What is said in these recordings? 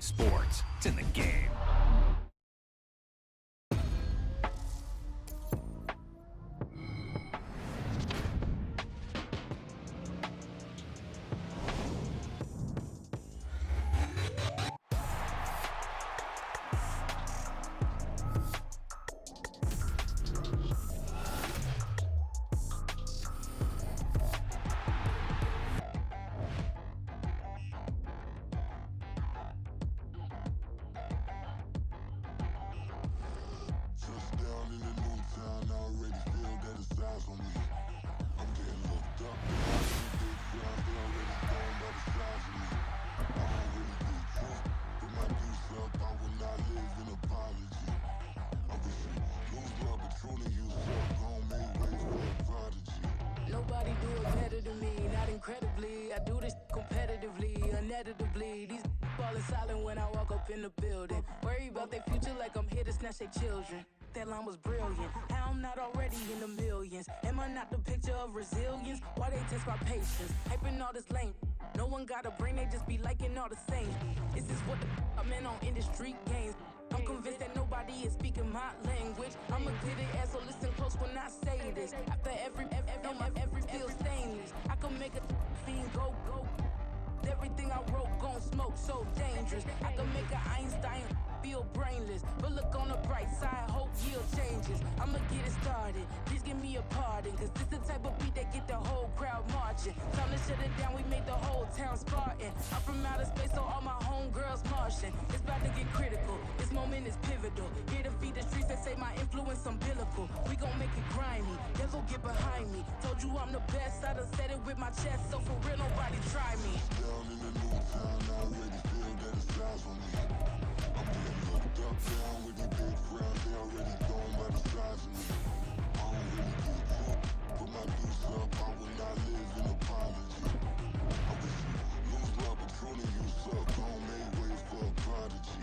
Sports. It's in the game. Nobody do it better than me, not incredibly. I do this competitively, uneditably. These falling silent when I walk up in the building. Worry about their future like I'm here to snatch their children. That line was brilliant. How I'm not already in the millions. Am I not the picture of resilience? Why they test my patience? Hyping all this lame. No one got a brain, they just be liking all the same. This is what the I'm in on industry games. I'm convinced that nobody is speaking my language. I'ma clear the air, so listen close when I say this. After every feel stainless. I can make a fiend go. Everything I wrote gon' smoke, so dangerous. I can make an Einstein feel brainless. But look on the bright side, hope yield changes. I'ma get it started, please give me a pardon. Cause this the type of beat that get the whole crowd marching. Time to shut it down, we made the whole town Spartan. I'm from outer space, so all my homegirls Martian. It's about to get critical, this moment is pivotal. Here to feed the streets that say my influence umbilical. We gon' make it grimy, devil get behind me. Told you I'm the best, I done said it with my chest. So for real, nobody try me. Down in the new town, I already feel that it's eyes on me. I'm getting looked up down with these big crowds, they already gone by the size of me. I don't really get drunk, put my deuce up, I will not live in apology. I wish you lose love, but truly you suck, don't make way for a prodigy.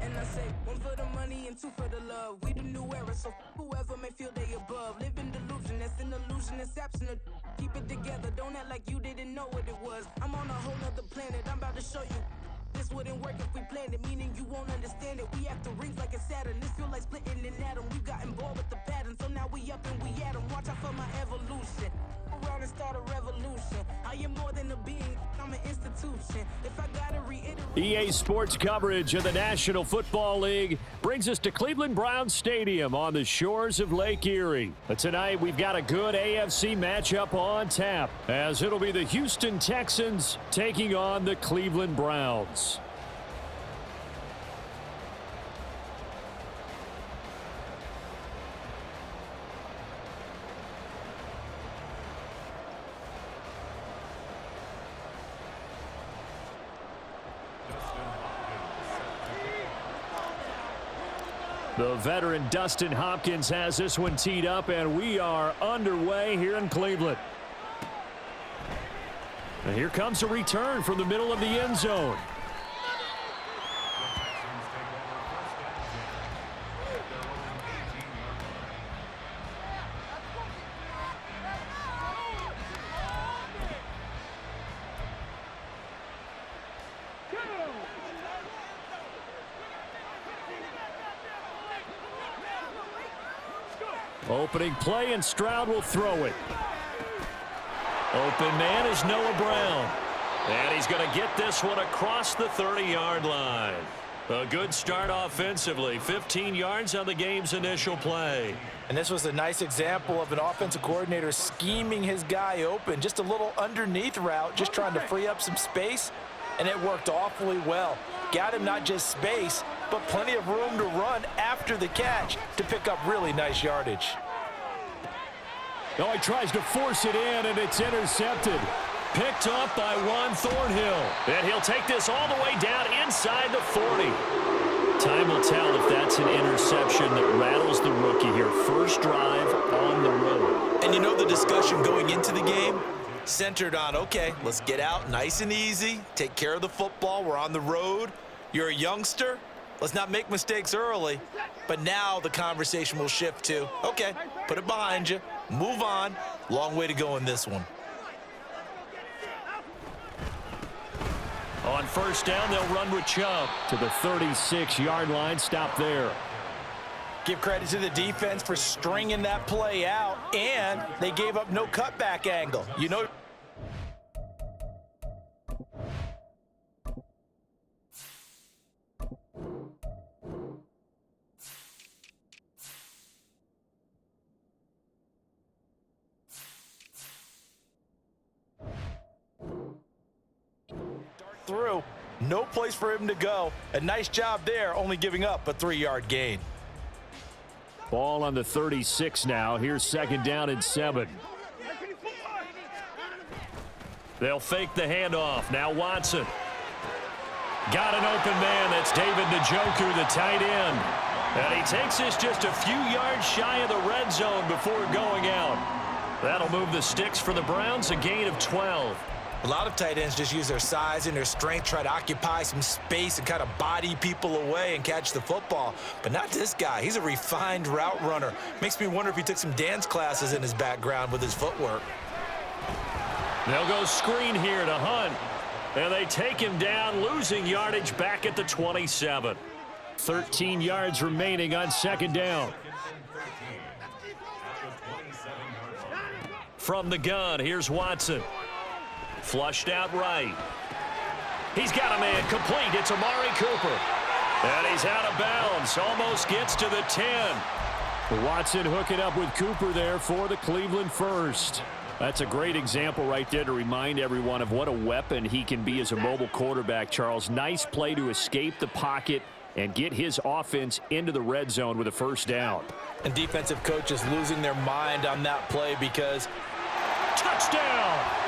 And I say, one for the money and two for the love. We the new era, so whoever may feel they above. Live in delusion, that's an illusion, it's absent. Keep it together, don't act like you didn't know what it was. I'm on a whole nother planet, I'm about to show you. This wouldn't work if we planned it, meaning you won't understand it. We have to rings like a Saturn, this feel like splitting an atom. You got involved with the pattern, so now we up and we at 'em. Watch out for my evolution. Around and start a revolution. I am more than a being, I'm an institution. If I gotta reiterate. EA Sports coverage of the National Football League brings us to Cleveland Browns Stadium on the shores of Lake Erie. But tonight we've got a good AFC matchup on tap, as it'll be the Houston Texans taking on the Cleveland Browns. The veteran Dustin Hopkins has this one teed up, and we are underway here in Cleveland. And here comes a return from the middle of the end zone. Opening play, and Stroud will throw it. Open man is Noah Brown. And he's going to get this one across the 30-yard line. A good start offensively. 15 yards on the game's initial play. And this was a nice example of an offensive coordinator scheming his guy open. Just a little underneath route, just trying to free up some space. And it worked awfully well. Got him not just space, but plenty of room to run after the catch to pick up really nice yardage. Oh, he tries to force it in, and it's intercepted. Picked up by Juan Thornhill. And he'll take this all the way down inside the 40. Time will tell if that's an interception that rattles the rookie here. First drive on the road. And you know the discussion going into the game? Centered on, okay, let's get out nice and easy, take care of the football, we're on the road. You're a youngster, let's not make mistakes early. But now the conversation will shift to, okay, put it behind you, move on. Long way to go in this one. On first down, they'll run with Chubb to the 36-yard line. Stop there. Give credit to the defense for stringing that play out, and they gave up no cutback angle. You know, through, no place for him to go. A nice job there, only giving up a 3-yard gain. Ball on the 36 now. Here's second down and 7. They'll fake the handoff. Now Watson. Got an open man. That's David Njoku, the tight end. And he takes this just a few yards shy of the red zone before going out. That'll move the sticks for the Browns, a gain of 12. A lot of tight ends just use their size and their strength, try to occupy some space and kind of body people away and catch the football. But not this guy. He's a refined route runner. Makes me wonder if he took some dance classes in his background with his footwork. They'll go screen here to Hunt. And they take him down, losing yardage back at the 27. 13 yards remaining on second down. From the gun, here's Watson. Flushed out right. He's got a man complete. It's Amari Cooper. And he's out of bounds. Almost gets to the 10. Watson hooking up with Cooper there for the Cleveland first. That's a great example right there to remind everyone of what a weapon he can be as a mobile quarterback, Charles. Nice play to escape the pocket and get his offense into the red zone with a first down. And defensive coaches losing their mind on that play because touchdown!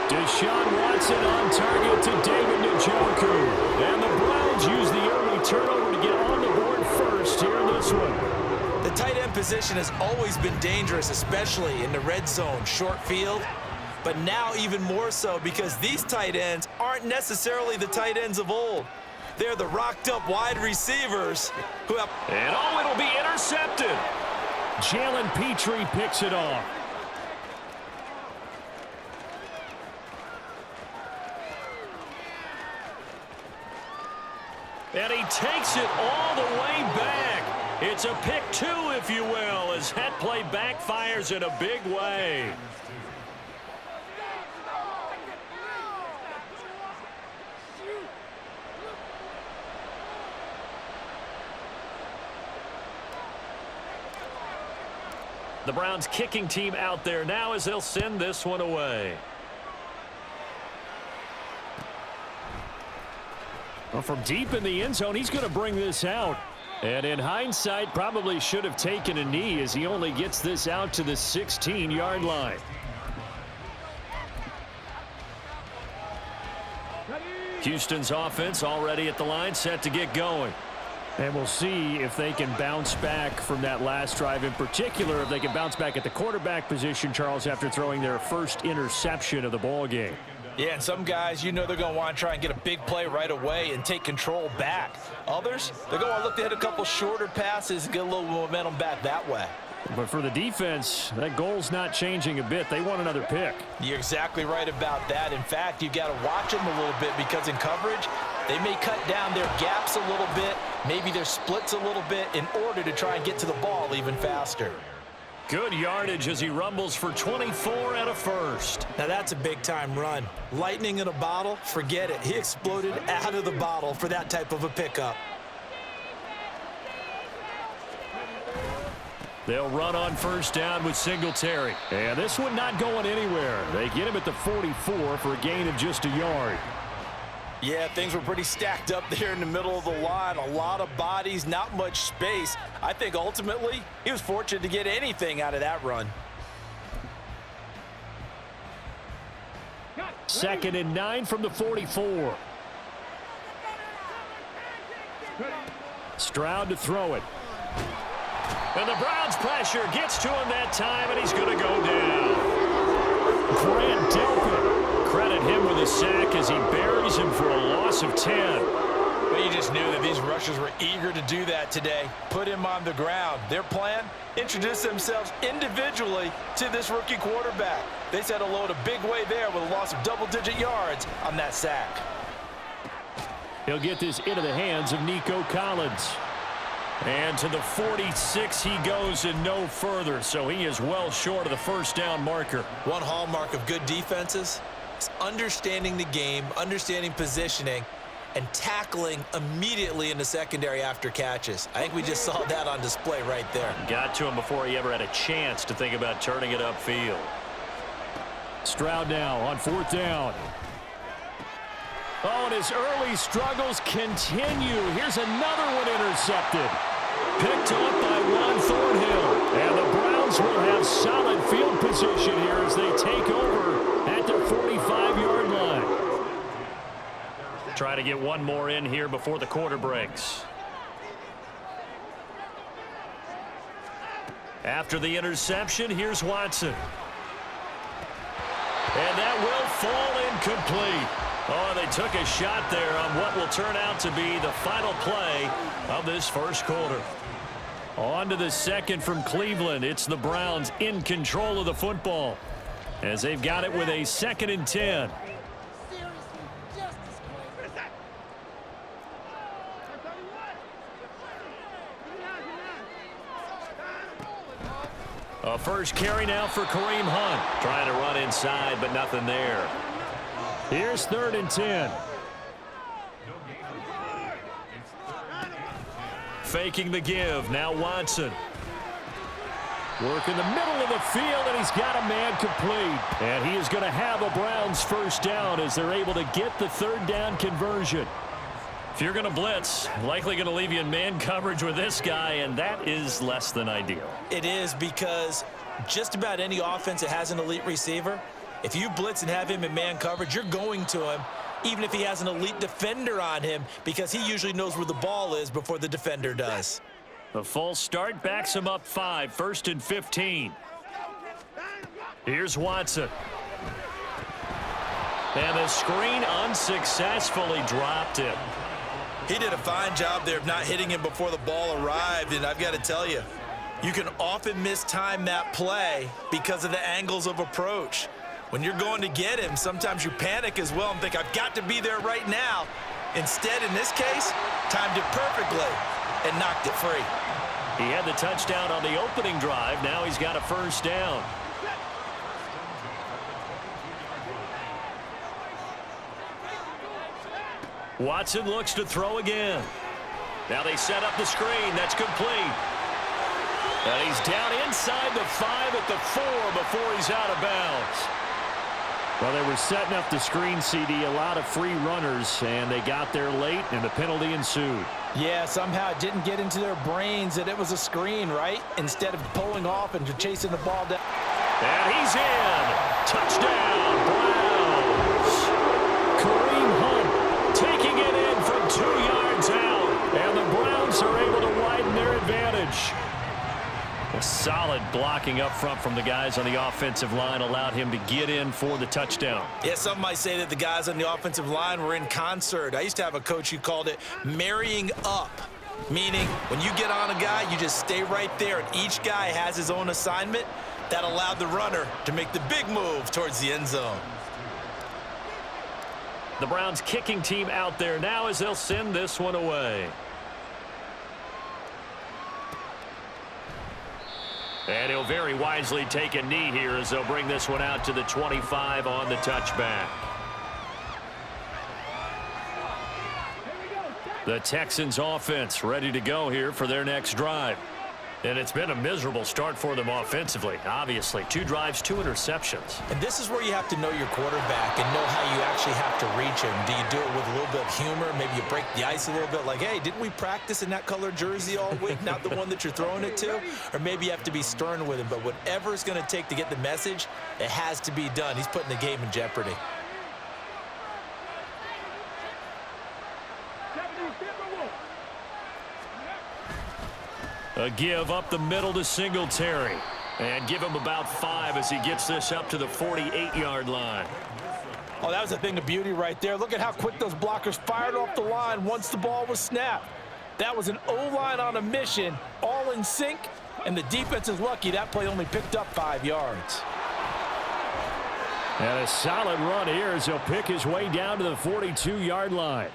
Deshaun Watson on target to David Njoku. And the Browns use the early turnover to get on the board first here in this one. The tight end position has always been dangerous, especially in the red zone, short field. But now even more so because these tight ends aren't necessarily the tight ends of old. They're the rocked-up wide receivers who have... And it'll be intercepted. Jalen Petrie picks it off. And he takes it all the way back. It's a pick 2, if you will, as that play backfires in a big way. The Browns kicking team out there now as they'll send this one away. Well, from deep in the end zone, he's going to bring this out. And in hindsight, probably should have taken a knee as he only gets this out to the 16-yard line. Houston's offense already at the line, set to get going. And we'll see if they can bounce back from that last drive, in particular if they can bounce back at the quarterback position, Charles, after throwing their first interception of the ball game. Yeah, and some guys, you know they're going to want to try and get a big play right away and take control back. Others, they're going to want to look to hit a couple shorter passes and get a little momentum back that way. But for the defense, that goal's not changing a bit. They want another pick. You're exactly right about that. In fact, you've got to watch them a little bit because in coverage, they may cut down their gaps a little bit, maybe their splits a little bit in order to try and get to the ball even faster. Good yardage as he rumbles for 24 and a first. Now that's a big-time run. Lightning in a bottle, forget it. He exploded out of the bottle for that type of a pickup. They'll run on first down with Singletary. And this one not going anywhere. They get him at the 44 for a gain of just a yard. Yeah, things were pretty stacked up there in the middle of the line. A lot of bodies, not much space. I think ultimately he was fortunate to get anything out of that run. 2nd and 9 from the 44. Stroud to throw it. And the Browns pressure gets to him that time, and he's going to go down. Grant Delpit. Credit him with a sack as he buries him for a loss of 10. But you just knew that these rushers were eager to do that today. Put him on the ground. Their plan, introduce themselves individually to this rookie quarterback. They said hello in a big way there with a loss of double-digit yards on that sack. He'll get this into the hands of Nico Collins. And to the 46 he goes and no further, so he is well short of the first down marker. One hallmark of good defenses is understanding the game, understanding positioning, and tackling immediately in the secondary after catches. I think we just saw that on display right there. Got to him before he ever had a chance to think about turning it upfield. Stroud now on 4th down. Oh, and his early struggles continue. Here's another one intercepted. Picked up by Juan Thornhill. And the Browns will have solid field position here as they take over at the 45-yard line. Try to get one more in here before the quarter breaks. After the interception, here's Watson. And that will fall incomplete. Oh, they took a shot there on what will turn out to be the final play of this first quarter. On to the second from Cleveland. It's the Browns in control of the football as they've got it with a 2nd and 10. A first carry now for Kareem Hunt. Trying to run inside, but nothing there. Here's 3rd and 10. Faking the give. Now Watson. Work in the middle of the field, and he's got a man complete. And he is going to have a Browns first down as they're able to get the 3rd down conversion. If you're going to blitz, likely going to leave you in man coverage with this guy, and that is less than ideal. It is, because just about any offense that has an elite receiver, if you blitz and have him in man coverage, you're going to him, even if he has an elite defender on him, because he usually knows where the ball is before the defender does. The false start backs him up 5, 1st and 15. Here's Watson. And the screen unsuccessfully dropped him. He did a fine job there of not hitting him before the ball arrived, and I've got to tell you, you can often mistime that play because of the angles of approach. When you're going to get him, sometimes you panic as well and think, I've got to be there right now. Instead, in this case, timed it perfectly and knocked it free. He had the touchdown on the opening drive. Now he's got a first down. Watson looks to throw again. Now they set up the screen. That's complete. And he's down inside the 5 at the 4 before he's out of bounds. Well, they were setting up the screen, CD, a lot of free runners, and they got there late, and the penalty ensued. Yeah, somehow it didn't get into their brains that it was a screen, right? Instead of pulling off and chasing the ball down. And he's in. Touchdown, Browns. Kareem Hunt taking it in from 2 yards out, and the Browns are able to widen their advantage. A solid blocking up front from the guys on the offensive line allowed him to get in for the touchdown. Yeah, some might say that the guys on the offensive line were in concert. I used to have a coach who called it marrying up, meaning when you get on a guy, you just stay right there, and each guy has his own assignment. That allowed the runner to make the big move towards the end zone. The Browns kicking team out there now as they'll send this one away. And he'll very wisely take a knee here as they'll bring this one out to the 25 on the touchback. The Texans offense ready to go here for their next drive. And it's been a miserable start for them offensively, obviously. 2 drives, 2 interceptions. And this is where you have to know your quarterback and know how you actually have to reach him. Do you do it with a little bit of humor? Maybe you break the ice a little bit, like, hey, didn't we practice in that color jersey all week, not the one that you're throwing it to? Or maybe you have to be stern with him. But whatever it's going to take to get the message, it has to be done. He's putting the game in jeopardy. A give up the middle to Singletary. And give him about 5 as he gets this up to the 48-yard line. Oh, that was a thing of beauty right there. Look at how quick those blockers fired off the line once the ball was snapped. That was an O-line on a mission, all in sync, and the defense is lucky that play only picked up 5 yards. And a solid run here as he'll pick his way down to the 42-yard line.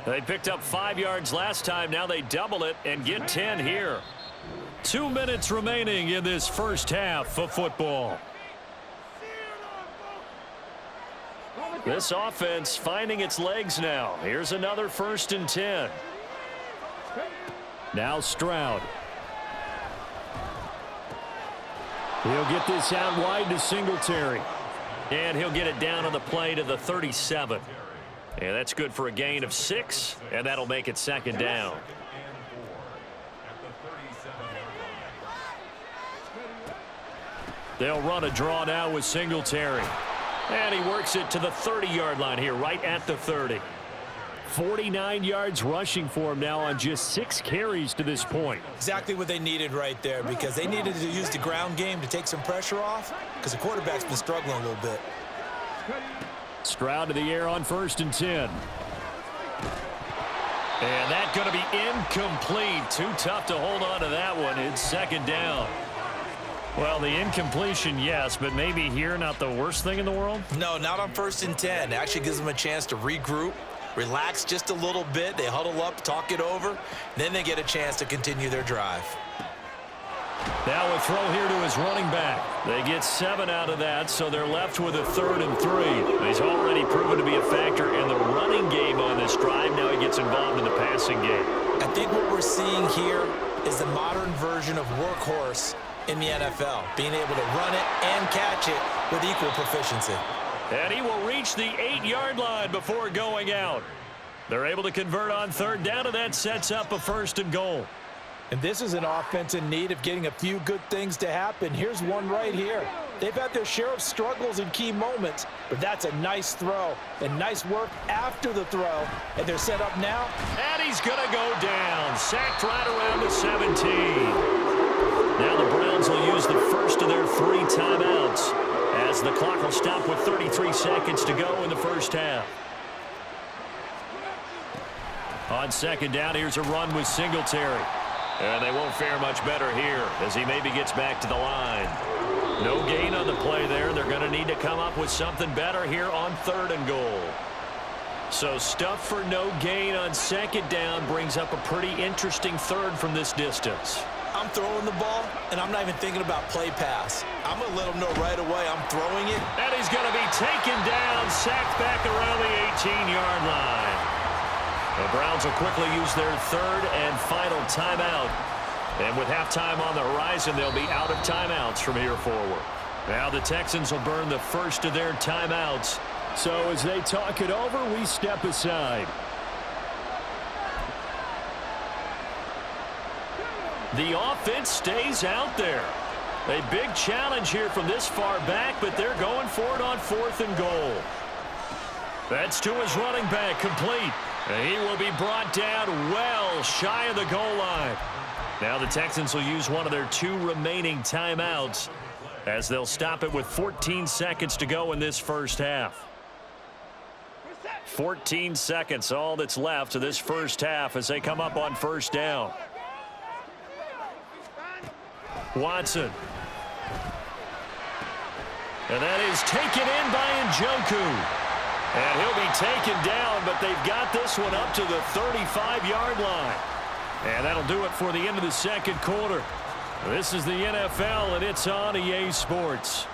They picked up 5 yards last time. Now they double it and get 10 here. 2 minutes remaining in this first half of football. This offense finding its legs now. Here's another 1st and 10. Now Stroud. He'll get this out wide to Singletary. And he'll get it down on the play to the 37. And that's good for a gain of 6, and that'll make it 2nd down. They'll run a draw now with Singletary. And he works it to the 30-yard line here, right at the 30. 49 yards rushing for him now on just 6 carries to this point. Exactly what they needed right there, because they needed to use the ground game to take some pressure off, because the quarterback's been struggling a little bit. Stroud to the air on 1st and 10. And that's going to be incomplete. Too tough to hold on to that one. It's 2nd down. Well, the incompletion, yes, but maybe here not the worst thing in the world? No, not on 1st and 10. It actually gives them a chance to regroup, relax just a little bit. They huddle up, talk it over. Then they get a chance to continue their drive. Now a throw here to his running back. They get 7 out of that, so they're left with a 3rd and 3. He's already proven to be a factor in the running game on this drive. Now he gets involved in the passing game. I think what we're seeing here is the modern version of workhorse in the NFL, being able to run it and catch it with equal proficiency. And he will reach the 8-yard line before going out. They're able to convert on 3rd down, and that sets up a 1st and goal. And this is an offense in need of getting a few good things to happen. Here's one right here. They've had their share of struggles in key moments, but that's a nice throw and nice work after the throw. And they're set up now. And he's going to go down. Sacked right around the 17. Now the Browns will use the first of their 3 timeouts as the clock will stop with 33 seconds to go in the first half. On 2nd down, here's a run with Singletary. And they won't fare much better here as he maybe gets back to the line. No gain on the play there. They're going to need to come up with something better here on 3rd and goal. So stuff for no gain on 2nd down brings up a pretty interesting 3rd from this distance. I'm throwing the ball, and I'm not even thinking about play pass. I'm going to let him know right away I'm throwing it. And he's going to be taken down, sacked back around the 18-yard line. The Browns will quickly use their 3rd and final timeout. And with halftime on the horizon, they'll be out of timeouts from here forward. Now the Texans will burn the first of their timeouts. So as they talk it over, we step aside. The offense stays out there. A big challenge here from this far back, but they're going for it on 4th and goal. That's to his running back, complete. And he will be brought down well shy of the goal line. Now the Texans will use one of their 2 remaining timeouts as they'll stop it with 14 seconds to go in this first half. 14 seconds, all that's left of this first half as they come up on 1st down. Watson. And that is taken in by Njoku. And he'll be taken down, but they've got this one up to the 35-yard line. And that'll do it for the end of the 2nd quarter. This is the NFL, and it's on EA Sports.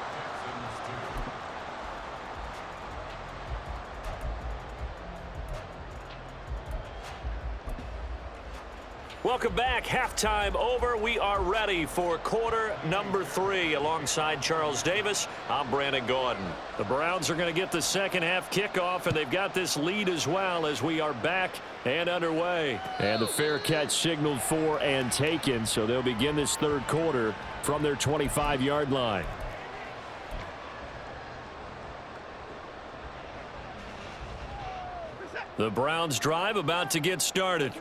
Welcome back. Halftime over. We are ready for quarter number 3. Alongside Charles Davis, I'm Brandon Gaudin. The Browns are going to get the second half kickoff, and they've got this lead as well as we are back and underway. And the fair catch signaled for and taken, so they'll begin this 3rd quarter from their 25-yard line. The Browns drive about to get started.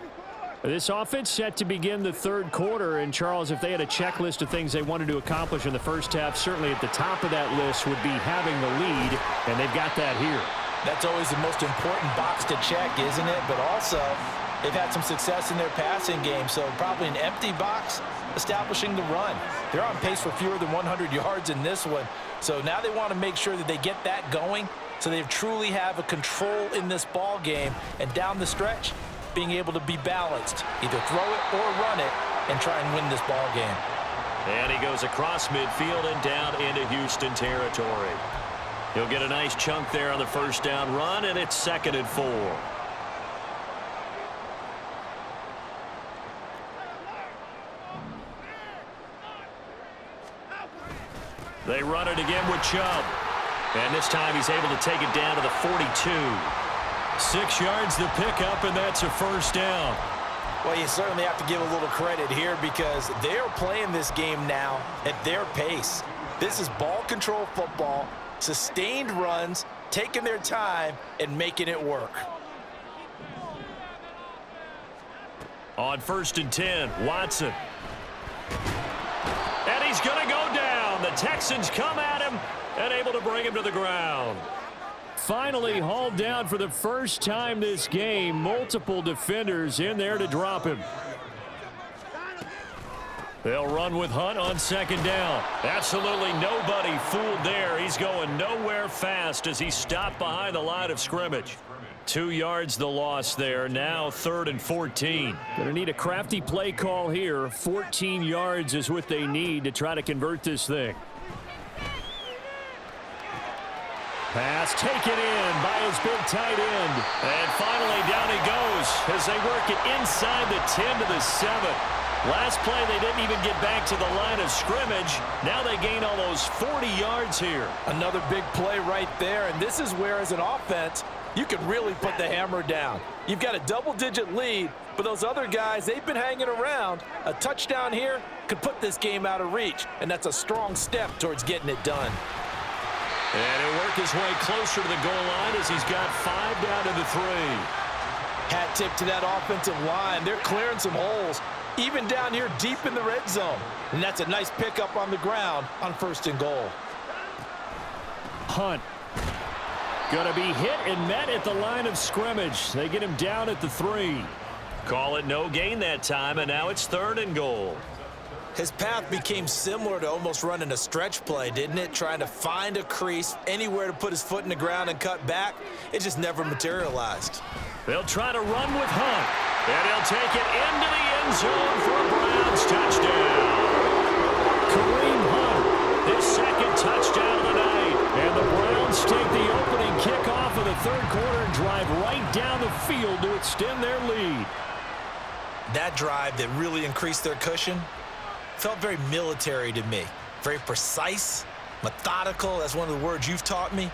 This offense set to begin the 3rd quarter, and Charles, if they had a checklist of things they wanted to accomplish in the first half, certainly at the top of that list would be having the lead, and they've got that here. That's always the most important box to check, isn't it? But also, they've had some success in their passing game, so probably an empty box establishing the run. They're on pace for fewer than 100 yards in this one, so now they want to make sure that they get that going So they truly have a control in this ball game, and down the stretch, being able to be balanced, either throw it or run it, and try and win this ball game. And he goes across midfield and down into Houston territory. He'll get a nice chunk there on the first down run, and it's 2nd and 4. They run it again with Chubb. And this time he's able to take it down to the 42. 6 yards the pickup, and that's a first down. Well, you certainly have to give a little credit here because they're playing this game now at their pace. This is ball control football, sustained runs, taking their time, and making it work. On 1st and 10, Watson. And he's going to go down. The Texans come at him and able to bring him to the ground. Finally hauled down for the first time this game. Multiple defenders in there to drop him. They'll run with Hunt on 2nd down. Absolutely nobody fooled there. He's going nowhere fast as he stopped behind the line of scrimmage. 2 yards the loss there. Now 3rd and 14. Going to need a crafty play call here. 14 yards is what they need to try to convert this thing. Pass taken in by his big tight end. And finally down he goes as they work it inside the 10 to the 7. Last play they didn't even get back to the line of scrimmage. Now they gain almost 40 yards here. Another big play right there, and this is where as an offense you can really put the hammer down. You've got a double-digit lead, but those other guys, they've been hanging around. A touchdown here could put this game out of reach, and that's a strong step towards getting it done. And he'll work his way closer to the goal line as he's got 5 down to the 3. Hat tip to that offensive line. They're clearing some holes, even down here deep in the red zone. And that's a nice pickup on the ground on 1st and goal. Hunt. Going to be hit and met at the line of scrimmage. They get him down at the 3. Call it no gain that time, and now it's 3rd and goal. His path became similar to almost running a stretch play, didn't it? Trying to find a crease, anywhere to put his foot in the ground and cut back. It just never materialized. They'll try to run with Hunt. And he'll take it into the end zone for a Browns touchdown. Kareem Hunt, his 2nd touchdown of the night. And the Browns take the opening kickoff of the 3rd quarter and drive right down the field to extend their lead. That drive that really increased their cushion felt very military to me. Very precise, methodical. That's one of the words you've taught me.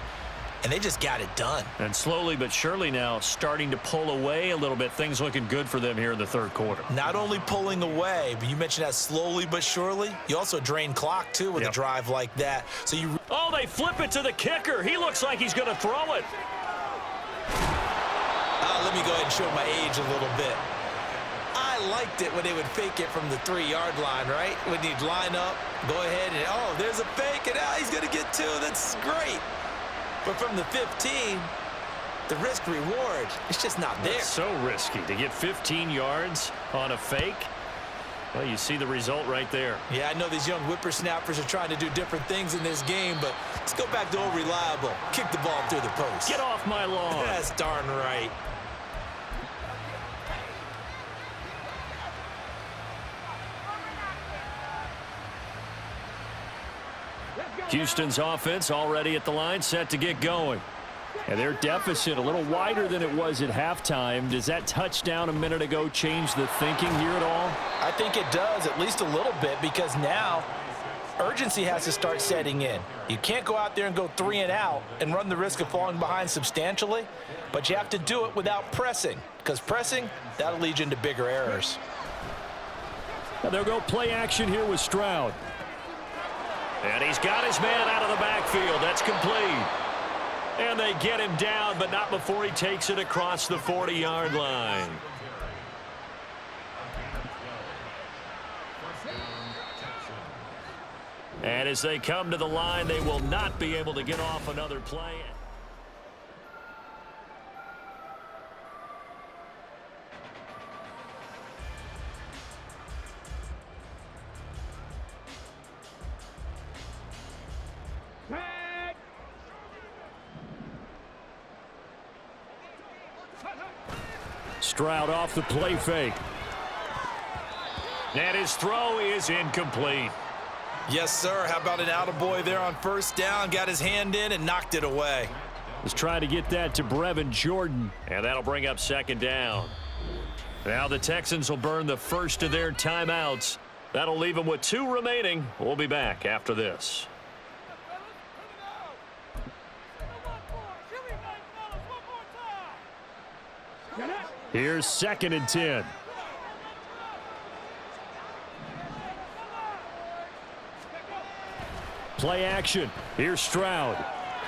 And they just got it done. And slowly but surely now starting to pull away a little bit. Things looking good for them here in the 3rd quarter. Not only pulling away, but you mentioned that slowly but surely. You also drain clock, too, with a drive like that. So you. Oh, they flip it to the kicker. He looks like he's going to throw it. Let me go ahead and show my age a little bit. I liked it when they would fake it from the 3-yard line, right? When you'd line up, go ahead and, oh, there's a fake, and he's going to get 2. That's great. But from the 15, the risk-reward, it's just not there. It's so risky to get 15 yards on a fake. Well, you see the result right there. Yeah, I know these young whippersnappers are trying to do different things in this game, but let's go back to old reliable. Kick the ball through the post. Get off my lawn. That's darn right. Houston's offense already at the line, set to get going. And their deficit a little wider than it was at halftime. Does that touchdown a minute ago change the thinking here at all? I think it does, at least a little bit, because now urgency has to start setting in. You can't go out there and go 3 and out and run the risk of falling behind substantially, but you have to do it without pressing, because pressing, that'll lead you into bigger errors. And they'll go play action here with Stroud. And he's got his man out of the backfield. That's complete. And they get him down, but not before he takes it across the 40-yard line. And as they come to the line, they will not be able to get off another play. Stroud off the play fake. And his throw is incomplete. Yes, sir. How about an attaboy there on first down? Got his hand in and knocked it away. Was trying to get that to Brevin Jordan. And that'll bring up second down. Now the Texans will burn the first of their timeouts. That'll leave them with 2 remaining. We'll be back after this. Here's 2nd and 10. Play action. Here's Stroud.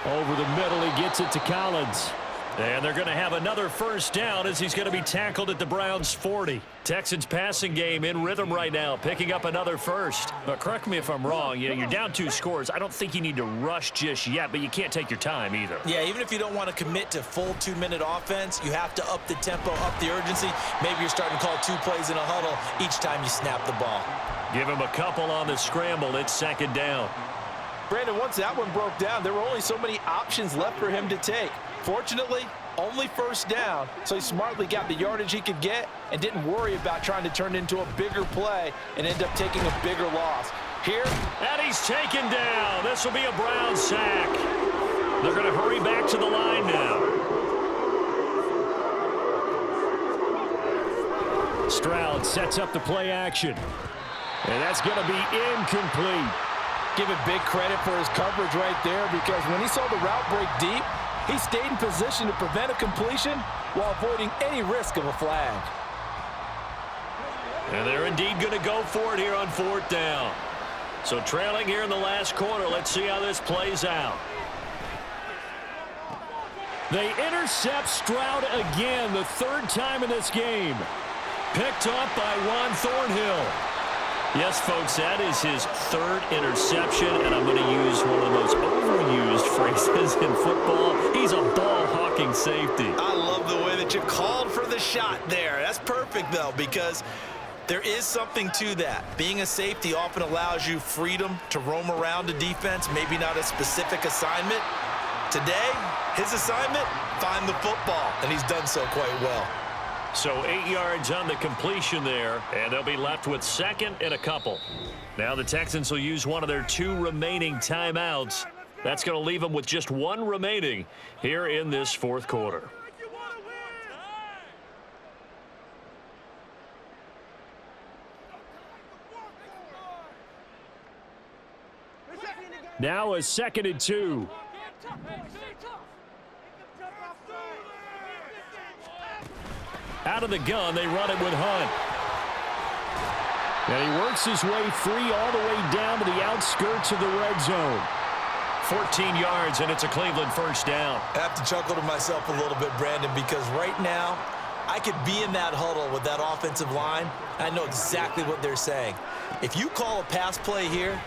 Over the middle, he gets it to Collins. And they're going to have another first down as he's going to be tackled at the Browns' 40. Texans passing game in rhythm right now, picking up another first. But correct me if I'm wrong, you're down 2 scores. I don't think you need to rush just yet, but you can't take your time either. Yeah, even if you don't want to commit to full 2-minute offense, you have to up the tempo, up the urgency. Maybe you're starting to call 2 plays in a huddle each time you snap the ball. Give him a couple on the scramble. It's 2nd down. Brandon, once that one broke down, there were only so many options left for him to take. Fortunately, only first down, so he smartly got the yardage he could get and didn't worry about trying to turn it into a bigger play and end up taking a bigger loss. Here, and he's taken down. This will be a Brown sack. They're going to hurry back to the line now. Stroud sets up the play action. And that's going to be incomplete. Give it big credit for his coverage right there, because when he saw the route break deep, he stayed in position to prevent a completion while avoiding any risk of a flag. And they're indeed going to go for it here on 4th down. So trailing here in the last quarter, let's see how this plays out. They intercept Stroud again, the 3rd time in this game. Picked up by Juan Thornhill. Yes, folks, that is his 3rd interception, and I'm going to use one of the most overused phrases in football. He's a ball-hawking safety. I love the way that you called for the shot there. That's perfect, though, because there is something to that. Being a safety often allows you freedom to roam around a defense, maybe not a specific assignment. Today, his assignment, find the football, and he's done so quite well. So 8 yards on the completion there, and they'll be left with 2nd and a couple. Now the Texans will use one of their 2 remaining timeouts. That's going to leave them with just 1 remaining here in this 4th quarter. Now a 2nd and 2. Out of the gun, they run it with Hunt. And he works his way free all the way down to the outskirts of the red zone. 14 yards, and it's a Cleveland first down. I have to chuckle to myself a little bit, Brandon, because right now, I could be in that huddle with that offensive line. I know exactly what they're saying. If you call a pass play here,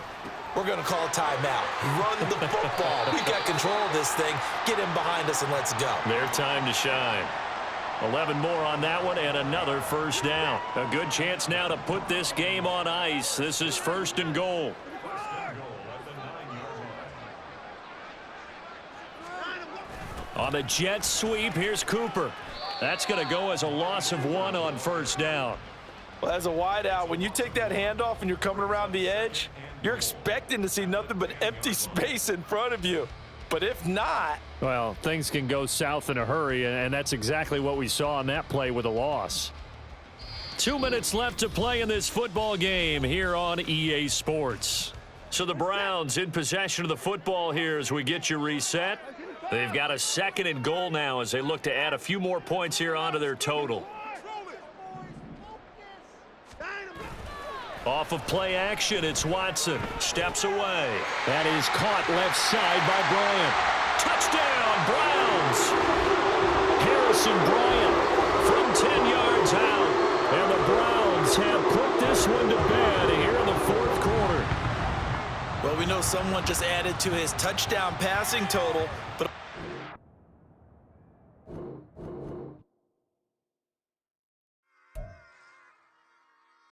we're going to call a timeout. Run the football. We got control of this thing. Get him behind us and let's go. Their time to shine. 11 more on that one and another first down. A good chance now to put this game on ice. This is 1st and goal. On the jet sweep, here's Cooper. That's going to go as a loss of 1 on first down. Well, as a wideout, when you take that handoff and you're coming around the edge, you're expecting to see nothing but empty space in front of you. But if not, well, things can go south in a hurry, and that's exactly what we saw on that play with a loss. 2 minutes left to play in this football game here on EA Sports. So the Browns in possession of the football here as we get you reset. They've got a 2nd and goal now as they look to add a few more points here onto their total. Off of play action, it's Watson. Steps away. That is caught left side by Bryant. Touchdown, Browns! Harrison Bryant from 10 yards out. And the Browns have put this one to bed here in the 4th quarter. Well, we know someone just added to his touchdown passing total, but